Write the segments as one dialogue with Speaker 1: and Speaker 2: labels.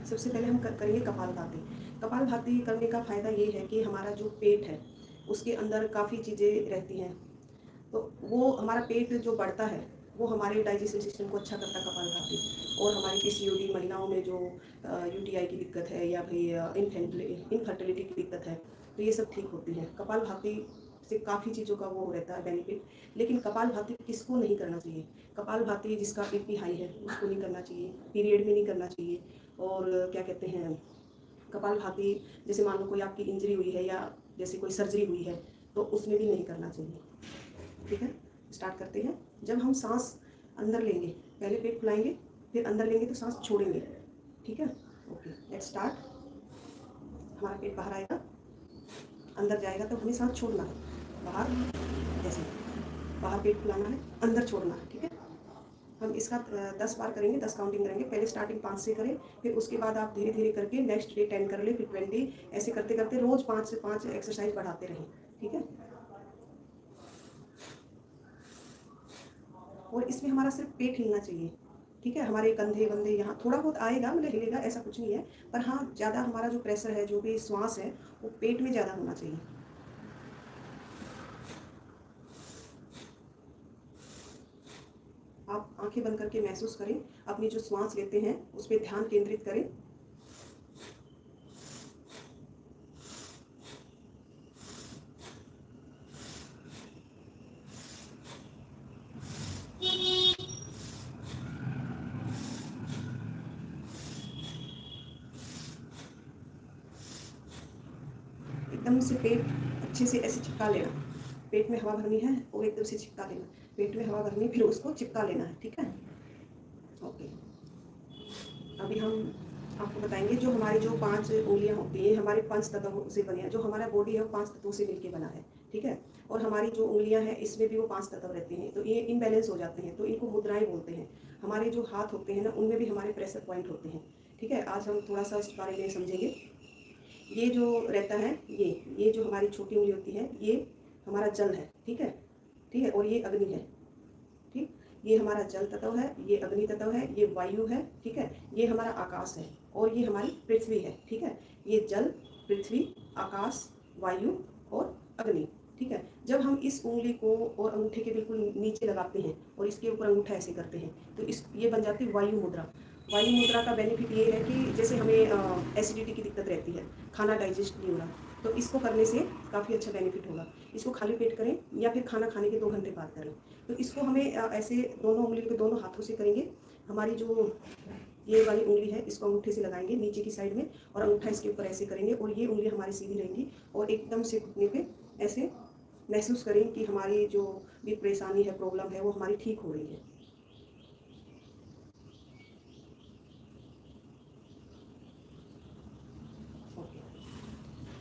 Speaker 1: सबसे पहले हम करेंगे कपालभाति। कपालभाति करने का फ़ायदा ये है कि हमारा जो पेट है उसके अंदर काफ़ी चीज़ें रहती हैं, तो वो हमारा पेट जो बढ़ता है वो हमारे डाइजेशन सिस्टम को अच्छा करता है कपालभाति। और हमारी पीसीओडी महिलाओं में जो यूटीआई की दिक्कत है या फिर इनफर्टिलिटी की दिक्कत है, तो ये सब ठीक होती है। कपालभाति से काफ़ी चीज़ों का वो रहता है बेनिफिट। लेकिन कपालभाति किसको नहीं करना चाहिए? कपालभाति जिसका बीपी हाई है उसको नहीं करना चाहिए, पीरियड में नहीं करना चाहिए। और क्या कहते हैं, कपालभाति जैसे मान लो कोई आपकी इंजरी हुई है या जैसे कोई सर्जरी हुई है तो उसमें भी नहीं करना चाहिए। ठीक है, स्टार्ट करते हैं। जब हम सांस अंदर लेंगे, पहले पेट फुलाएंगे, फिर अंदर लेंगे तो सांस छोड़ेंगे। ठीक है, ओके, लेट्स स्टार्ट। हमारा पेट बाहर आएगा, अंदर जाएगा तो हमें सांस छोड़ना है। बाहर, जैसे बाहर पेट फुलाना है, अंदर छोड़ना है। ठीक है, हम इसका 10 बार करेंगे, 10 काउंटिंग करेंगे। पहले स्टार्टिंग 5 से करें, फिर उसके बाद आप धीरे धीरे करके नेक्स्ट डे 10 कर ले, फिर 20, ऐसे करते करते रोज़ 5 से 5 एक्सरसाइज बढ़ाते रहें। ठीक है, और इसमें हमारा सिर्फ पेट हिलना चाहिए। ठीक है, हमारे कंधे वंधे यहाँ थोड़ा बहुत आएगा, मतलब हिलेगा, ऐसा कुछ नहीं है। पर हाँ, ज़्यादा हमारा जो प्रेशर है, जो भी श्वास है, वो पेट में ज़्यादा होना चाहिए। आप आंखें बंद करके महसूस करें, अपनी जो श्वास लेते हैं उस पर ध्यान केंद्रित करें। एकदम से पेट अच्छे से ऐसे चिपका लेना। पेट में हवा भरनी है और एकदम से चिपका लेना। पेट में हवा भरनी, फिर उसको चिपका लेना है। ठीक है, ओके। अभी हम आपको बताएंगे जो हमारी जो 5 उंगलियां होती हैं, हमारे 5 तत्वों से बने हैं। जो हमारा बॉडी है वो 5 तत्वों से मिलकर बना है। ठीक है, और हमारी जो उंगलियां हैं इसमें भी वो 5 तत्व रहते हैं, तो ये इनबैलेंस हो जाते हैं, तो इनको मुद्राएं बोलते हैं। हमारे जो हाथ होते हैं ना, उनमें भी हमारे प्रेशर पॉइंट होते हैं। ठीक है, आज हम थोड़ा सा इस बारे में समझेंगे। ये जो रहता है, ये जो हमारी छोटी उंगली होती है, ये हमारा जल है। ठीक है, ठीक है, और ये अग्नि है। ठीक, ये हमारा जल तत्व है, ये अग्नि तत्व है, ये वायु है। ठीक है, ये हमारा आकाश है, और ये हमारी पृथ्वी है। ठीक है, ये जल, पृथ्वी, आकाश, वायु और अग्नि। ठीक है, जब हम इस उंगली को और अंगूठे के बिल्कुल नीचे लगाते हैं और इसके ऊपर अंगूठा ऐसे करते हैं, तो इस ये बन जाती है वायु मुद्रा। वायु मुद्रा का बेनिफिट ये है कि जैसे हमें एसिडिटी की दिक्कत रहती है, खाना डाइजेस्ट नहीं हो रहा, तो इसको करने से काफ़ी अच्छा बेनिफिट होगा। इसको खाली पेट करें या फिर खाना खाने के 2 घंटे बाद करें। तो इसको हमें ऐसे दोनों उंगली के दोनों हाथों से करेंगे। हमारी जो ये वाली उंगली है इसको अंगूठे से लगाएंगे नीचे की साइड में, और अंगूठा इसके ऊपर ऐसे करेंगे, और ये उंगली हमारी सीधी रहेंगी, और एकदम से घुटने पे ऐसे महसूस करें कि हमारी जो भी परेशानी है, प्रॉब्लम है, वो हमारी ठीक हो रही है। ओके,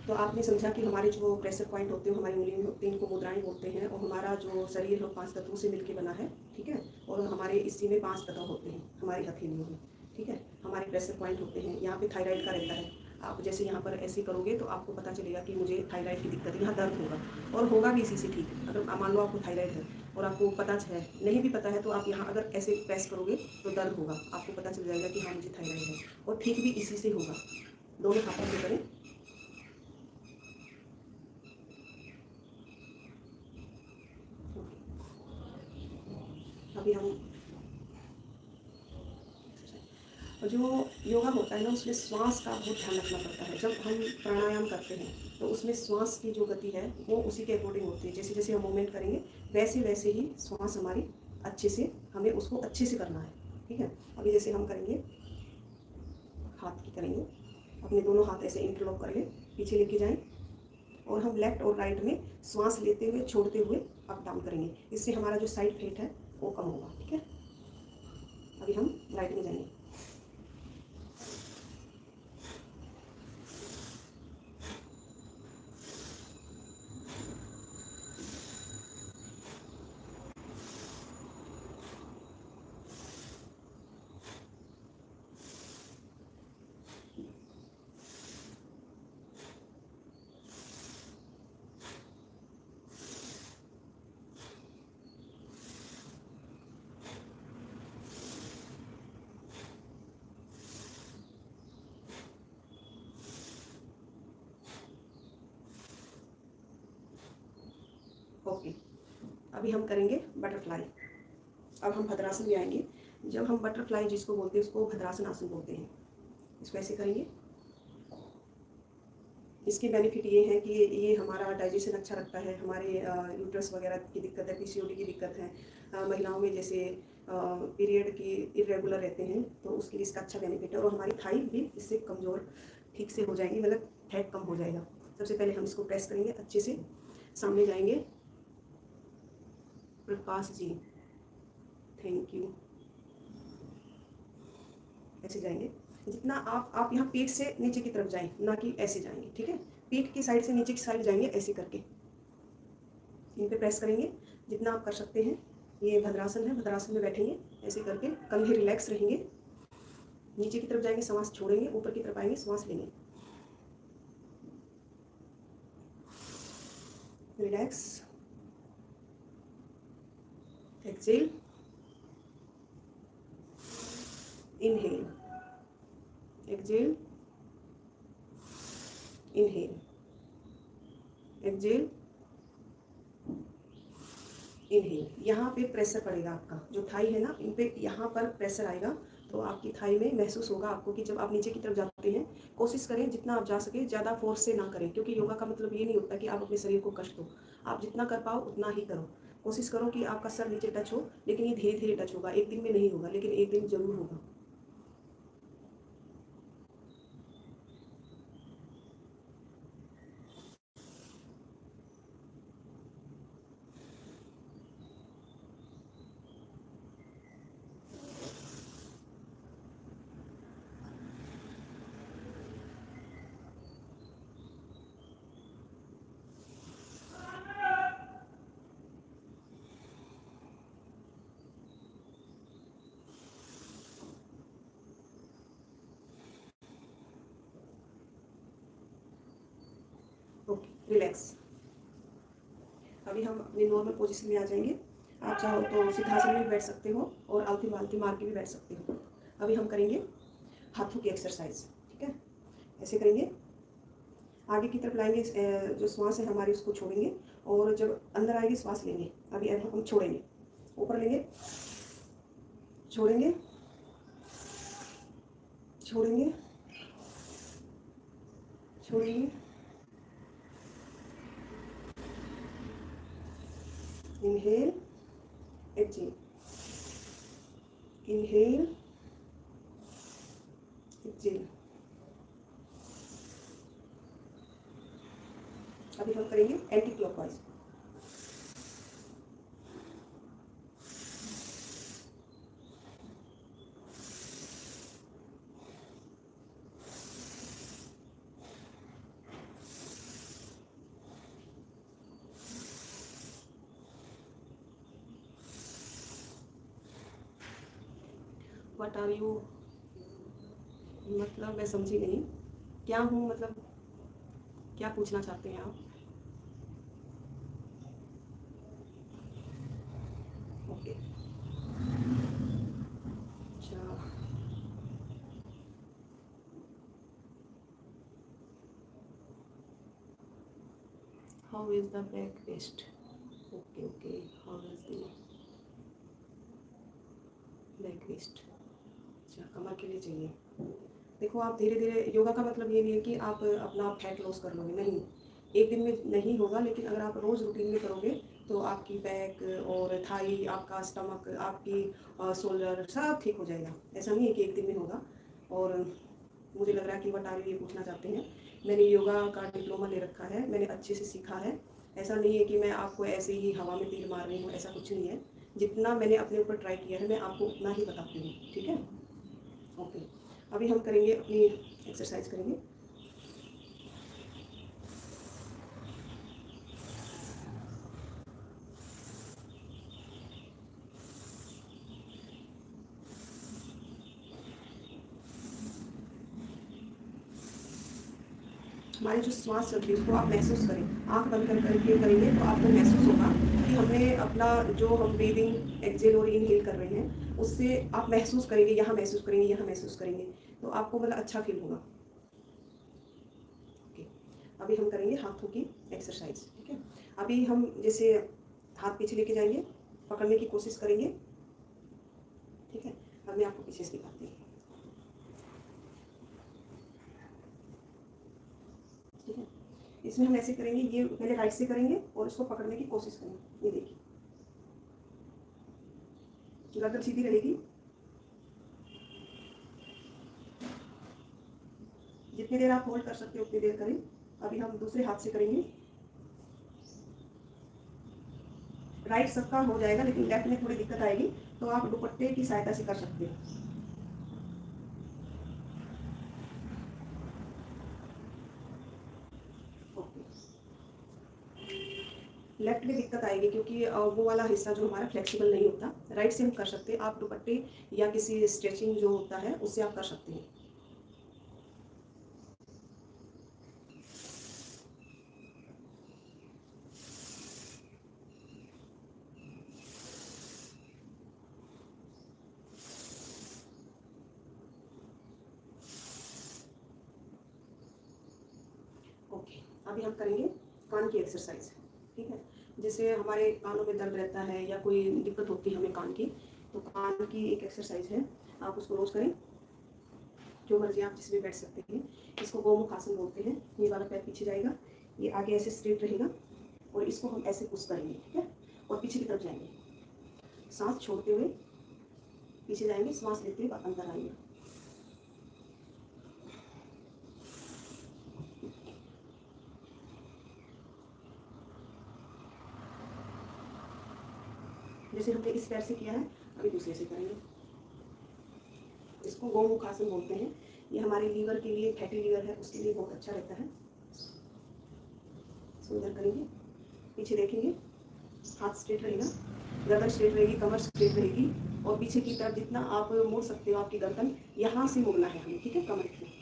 Speaker 1: तो आपने समझा कि हमारे जो प्रेशर पॉइंट होते हैं हमारी उंगली में होते हैं, इनको मुद्राएं बोलते हैं। और हमारा जो शरीर है 5 तत्वों से मिलकर बना है। ठीक है, और हमारे इसी में 5 तत्व होते हैं हमारी हथेलियों में। ठीक है, हमारे प्रेशर पॉइंट होते हैं। यहाँ पे थायराइड का रहता है। आप जैसे यहाँ पर ऐसे करोगे तो आपको पता चलेगा कि मुझे थायराइड की दिक्कत है, यहाँ दर्द होगा, और होगा भी इसी से ठीक। अगर मान लो आपको थायराइड है और आपको पता है, नहीं भी पता है, तो आप यहाँ अगर ऐसे प्रेस करोगे तो दर्द होगा, आपको पता चल जाएगा कि हाँ मुझे थायराइड है, और ठीक भी इसी से होगा। दोनों हाथों से करें। अभी हम जो योगा होता है ना, उसमें श्वास का बहुत ध्यान रखना पड़ता है। जब हम प्राणायाम करते हैं तो उसमें श्वास की जो गति है वो उसी के अकॉर्डिंग होती है। जैसे जैसे हम मूवमेंट करेंगे वैसे वैसे ही श्वास हमारी अच्छे से, हमें उसको अच्छे से करना है। ठीक है, अभी जैसे हम करेंगे, हाथ की करेंगे, अपने दोनों हाथ ऐसे इंटरलॉक कर लें, पीछे लेके जाएं, और हम लेफ्ट और राइट में श्वास लेते हुए छोड़ते हुए अप डाउन करेंगे। इससे हमारा जो साइड फेट है वो कम होगा। ठीक है, अभी हम राइट में जाएंगे। अभी हम करेंगे बटरफ्लाई। अब हम भद्रासन में आएंगे। जब हम बटरफ्लाई जिसको बोलते हैं उसको भद्रासन आसन बोलते हैं। इसको ऐसे करेंगे। इसके बेनिफिट ये है कि ये हमारा डाइजेशन अच्छा रखता है, हमारे यूट्रस वगैरह की दिक्कत है, पीसीओडी की दिक्कत है, महिलाओं में जैसे पीरियड की इरेगुलर रहते हैं तो उसके लिए इसका अच्छा बेनिफिट है। और हमारी थाई भी इससे कमज़ोर ठीक से हो जाएगी, मतलब फैट कम हो जाएगा। सबसे पहले हम इसको प्रेस करेंगे अच्छे से। सामने जाएंगे, प्रकाश जी थैंक यू। ऐसे जाएंगे, जितना आप यहाँ पीठ से नीचे की तरफ जाएं, ना कि ऐसे जाएंगे, ठीक है। पीठ की साइड से नीचे की साइड जाएंगे ऐसे करके, इन पे प्रेस करेंगे जितना आप कर सकते हैं। ये भद्रासन है, भद्रासन में बैठेंगे ऐसे करके, कंधे रिलैक्स रहेंगे। नीचे की तरफ जाएंगे, सांस छोड़ेंगे, ऊपर की तरफ आएंगे, सांस लेंगे, relax, exhale, inhale, exhale, inhale, exhale, inhale. यहाँ पे प्रेशर पड़ेगा, आपका जो थाई है ना, इन पे यहाँ पर प्रेशर आएगा तो आपकी थाई में महसूस होगा आपको कि जब आप नीचे की तरफ जाते हैं। कोशिश करें जितना आप जा सके, ज़्यादा फोर्स से ना करें, क्योंकि योगा का मतलब ये नहीं होता कि आप अपने शरीर को कष्ट दो। आप जितना कर पाओ उतना ही करो। कोशिश करो कि आपका सर नीचे टच हो, लेकिन ये धीरे धीरे टच होगा। एक दिन में नहीं होगा, लेकिन एक दिन जरूर होगा। Okay, relax. अभी हम अपने नॉर्मल पोजीशन में आ जाएंगे। आप चाहो तो सिद्धासन में भी बैठ सकते हो और आलती मालती मार के भी बैठ सकते हो। अभी हम करेंगे हाथों की एक्सरसाइज, ठीक है। ऐसे करेंगे, आगे की तरफ लाएंगे, जो श्वास है हमारी उसको छोड़ेंगे, और जब अंदर आएगी श्वास लेंगे। अभी हम छोड़ेंगे, ऊपर लेंगे, छोड़ेंगे, छोड़ेंगे, छोड़ेंगे, इनहेल, एक्सेल, इनहेल, एक्सेल। अभी हम करेंगे anti clockwise. What are you, मतलब मैं समझी नहीं, क्या हूँ, मतलब क्या पूछना चाहते हैं आप? ओके, अच्छा, how is the back rest? Okay okay, how is the back rest? अच्छा, कमर के लिए चाहिए। देखो, आप धीरे धीरे, योगा का मतलब ये नहीं है कि आप अपना फैट लॉस कर लोगे, नहीं। एक दिन में नहीं होगा, लेकिन अगर आप रोज़ रूटीन में करोगे तो आपकी बैक और थाई, आपका स्टमक, आपकी शोल्डर सब ठीक हो जाएगा। ऐसा नहीं है कि एक दिन में होगा। और मुझे लग रहा है कि व्हाट आर यू ये पूछना चाहते हैं। मैंने योगा का डिप्लोमा ले रखा है, मैंने अच्छे से सीखा है। ऐसा नहीं है कि मैं आपको ऐसे ही हवा में तीर मार रही हूँ, ऐसा कुछ नहीं है। जितना मैंने अपने ऊपर ट्राई किया है मैं आपको उतना ही बताती हूँ, ठीक है। ओके, अभी हम करेंगे अपनी एक्सरसाइज करेंगे। हमारी जो श्वास चलती है उसको आप महसूस करें। आंख बंद कर करके करेंगे तो आपको महसूस होगा कि हमने अपना जो हम ब्रीदिंग एक्सेल और इनहेल कर रहे हैं उससे आप महसूस करेंगे, यहाँ महसूस करेंगे, यहाँ महसूस करेंगे, तो आपको मतलब अच्छा फील होगा। ओके, अभी हम करेंगे हाथों की एक्सरसाइज, ठीक है। अभी हम जैसे हाथ पीछे लेके जाएंगे, पकड़ने की कोशिश करेंगे। ठीक है, अब मैं आपको पीछे से दिखाती हूँ। ठीक है, इसमें हम ऐसे करेंगे, ये पहले राइट से करेंगे और इसको पकड़ने की कोशिश करेंगे। ये देखिए, गर्दन सीधी रहेगी। जितनी देर आप होल्ड कर सकते हो उतनी देर करें। अभी हम दूसरे हाथ से करेंगे। राइट सबका हो जाएगा, लेकिन लेफ्ट में थोड़ी दिक्कत आएगी, तो आप दुपट्टे की सहायता से कर सकते हैं। लेफ्ट में दिक्कत आएगी क्योंकि वो वाला हिस्सा जो हमारा फ्लेक्सिबल नहीं होता। राइट से हम कर सकते हैं, आप दुपट्टे या किसी स्ट्रेचिंग जो होता है उससे आप कर सकते हैं। ओके, अभी हम करेंगे कान की एक्सरसाइज। ठीक है, जैसे हमारे कानों में दर्द रहता है या कोई दिक्कत होती है हमें कान की, तो कान की एक एक्सरसाइज है, आप उसको रोज करें। जो मर्जी आप जिसमें बैठ सकते हैं। इसको गोमुख आसन बोलते हैं। ये वाला पैर पीछे जाएगा, ये आगे ऐसे स्ट्रेट रहेगा और इसको हम ऐसे पुश करेंगे। ठीक है, और पीछे की तरफ जाएंगे, सांस छोड़ते हुए पीछे जाएंगे, सांस लेते हुए अंदर आएंगे। जैसे हमने इस पैर से किया है, अभी दूसरे से करेंगे। इसको गोमुख आसन बोलते हैं। ये हमारे लीवर के लिए, फैटी लीवर है उसके लिए बहुत अच्छा रहता है। सुंदर करेंगे, पीछे देखेंगे, हाथ स्ट्रेट रहेगा, गर्दन स्ट्रेट रहेगी, कमर स्ट्रेट रहेगी और पीछे की तरफ जितना आप मोड़ सकते हो आपकी गर्दन यहाँ से मुड़ना है हमें। ठीक है, कमर की।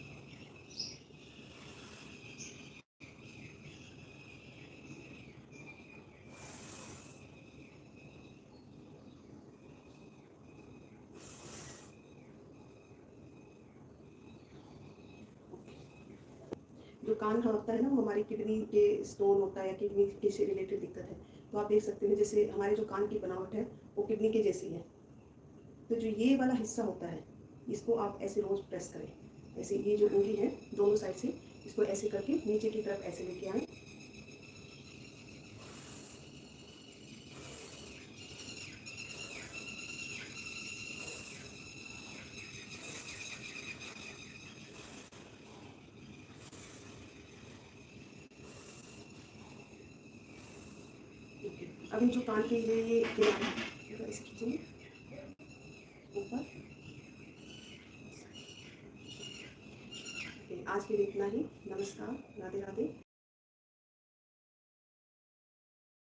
Speaker 1: जो कान होता है ना, वो हमारी किडनी के स्टोन होता है या किडनी के से रिलेटेड दिक्कत है, तो आप देख सकते हैं जैसे हमारे जो कान की बनावट है वो किडनी के जैसी है। तो जो ये वाला हिस्सा होता है इसको आप ऐसे रोज प्रेस करें। ऐसे ये जो उंगली है दोनों साइड से इसको ऐसे करके नीचे की तरफ ऐसे लेके आए। अभी जो कान के लिए ये ऐसे खींचेंगे ऊपर। आज के लिए इतना ही। नमस्कार, राधे राधे।